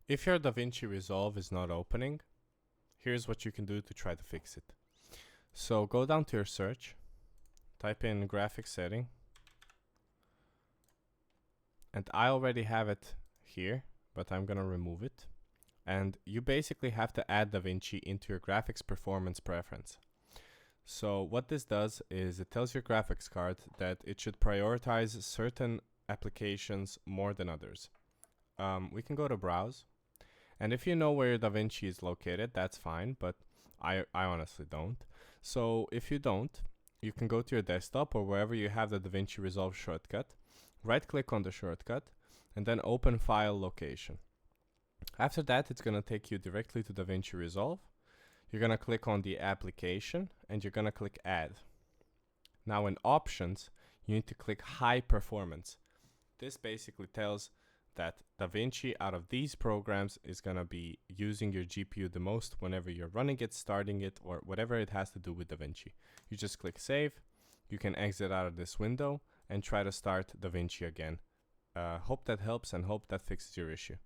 If your Davinci Resolve is not opening, here's what you can do to try to fix it. So go down to your search, type in graphics setting, and I already have it here, but I'm gonna remove it. And you basically have to add Davinci into your graphics performance preference. So what this does is it tells your graphics card that it should prioritize certain applications more than others. We can go to browse, and if you know where your Davinci is located, that's fine, but I honestly don't. So if you don't, you can go to your desktop or wherever you have the Davinci Resolve shortcut, right click on the shortcut, and then open File Location. After that, it's going to take you directly to Davinci Resolve. You're going to click on the application and you're going to click Add. Now in Options, you need to click High Performance. This basically tells that Davinci out of these programs is going to be using your GPU the most whenever you're running it, starting it, or whatever it has to do with Davinci. You just click Save. You can exit out of this window and try to start Davinci again. Hope that helps and hope that fixes your issue.